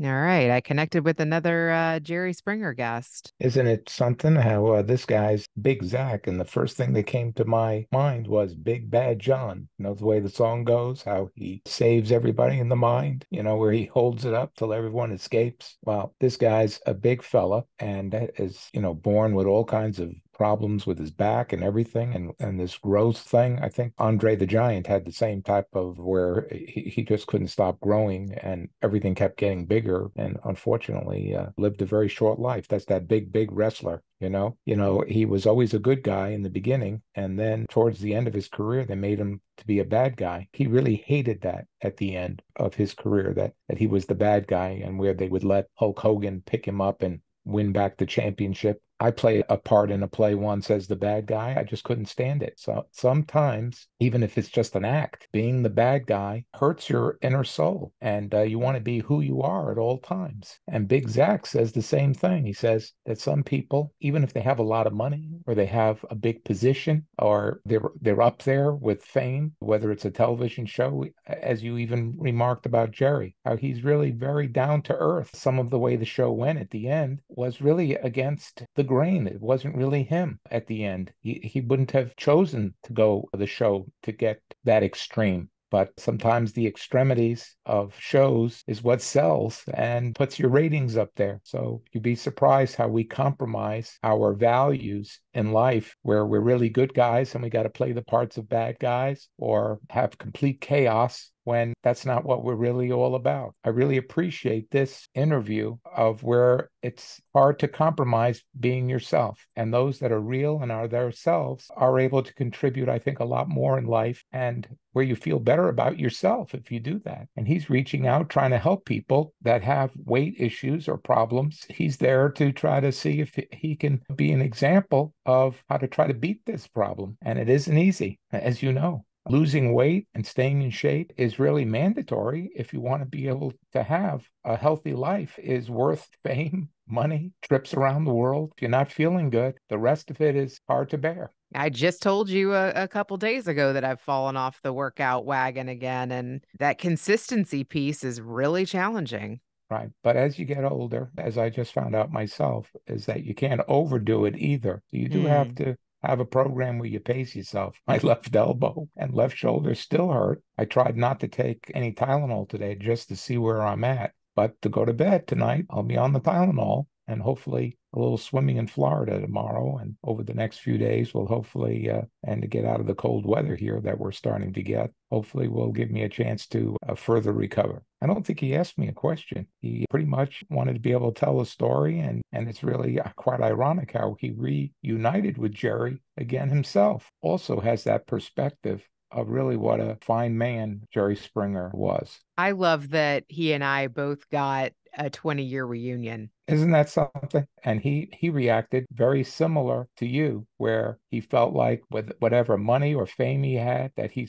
A: All right. I connected with another Jerry Springer guest.
B: Isn't it something how this guy's Big Zach, and the first thing that came to my mind was Big Bad John. You know, the way the song goes, how he saves everybody in the mind, you know, where he holds it up till everyone escapes. Well, this guy's a big fella and is, you know, born with all kinds of problems with his back and everything, and this growth thing. I think Andre the Giant had the same type of where he just couldn't stop growing and everything kept getting bigger, and unfortunately lived a very short life. That's that big wrestler. You know, he was always a good guy in the beginning, and then towards the end of his career, they made him to be a bad guy. He really hated that at the end of his career, that he was the bad guy, and where they would let Hulk Hogan pick him up and win back the championship. I played a part in a play once as the bad guy. I just couldn't stand it. So sometimes, even if it's just an act, being the bad guy hurts your inner soul, and you want to be who you are at all times. And Big Zach says the same thing. He says that some people, even if they have a lot of money or they have a big position or they're up there with fame, whether it's a television show, as you even remarked about Jerry, how he's really very down to earth. Some of the way the show went at the end was really against the grain. It wasn't really him at the end. He wouldn't have chosen to go the show to get that extreme. But sometimes the extremities of shows is what sells and puts your ratings up there. So you'd be surprised how we compromise our values in life, where we're really good guys and we got to play the parts of bad guys or have complete chaos, when that's not what we're really all about. I really appreciate this interview of where it's hard to compromise being yourself. And those that are real and are themselves are able to contribute, I think, a lot more in life, and where you feel better about yourself if you do that. And he's reaching out, trying to help people that have weight issues or problems. He's there to try to see if he can be an example of how to try to beat this problem. And it isn't easy, as you know. Losing weight and staying in shape is really mandatory if you want to be able to have a healthy life. Is worth fame, money, trips around the world. If you're not feeling good, the rest of it is hard to bear.
A: I just told you a couple days ago that I've fallen off the workout wagon again, and that consistency piece is really challenging.
B: Right. But as you get older, as I just found out myself, is that you can't overdo it either. So you do have to have a program where you pace yourself. My left elbow and left shoulder still hurt. I tried not to take any Tylenol today just to see where I'm at. But to go to bed tonight, I'll be on the Tylenol, and hopefully a little swimming in Florida tomorrow, and over the next few days, we'll hopefully, and to get out of the cold weather here that we're starting to get, hopefully will give me a chance to further recover. I don't think he asked me a question. He pretty much wanted to be able to tell a story, and it's really quite ironic how he reunited with Jerry again himself. Also has that perspective of really what a fine man Jerry Springer was.
A: I love that he and I both got a 20-year reunion.
B: Isn't that something? And he reacted very similar to you, where he felt like with whatever money or fame he had, that he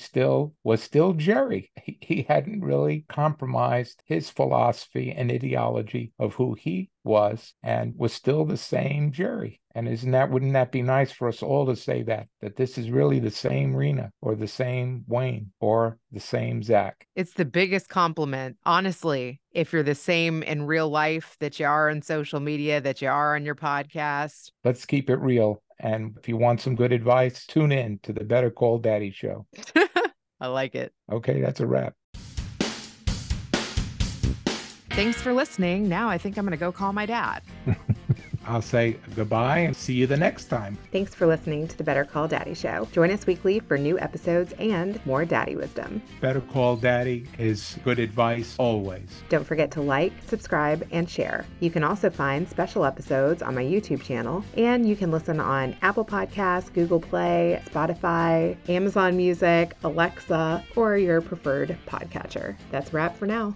B: was still Jerry. He hadn't really compromised his philosophy and ideology of who he was, and was still the same Jerry. And wouldn't that be nice for us all to say that this is really the same Rena, or the same Wayne, or the same Zach?
A: It's the biggest compliment, honestly. If you're the same in real life that you are on social media, that you are on your podcast.
B: Let's keep it real. And if you want some good advice, tune in to the Better Call Daddy show.
A: I like it.
B: Okay, that's a wrap.
A: Thanks for listening. Now I think I'm going to go call my dad.
B: I'll say goodbye and see you the next time.
A: Thanks for listening to the Better Call Daddy show. Join us weekly for new episodes and more daddy wisdom.
B: Better Call Daddy is good advice always.
A: Don't forget to like, subscribe, and share. You can also find special episodes on my YouTube channel, and you can listen on Apple Podcasts, Google Play, Spotify, Amazon Music, Alexa, or your preferred podcatcher. That's a wrap for now.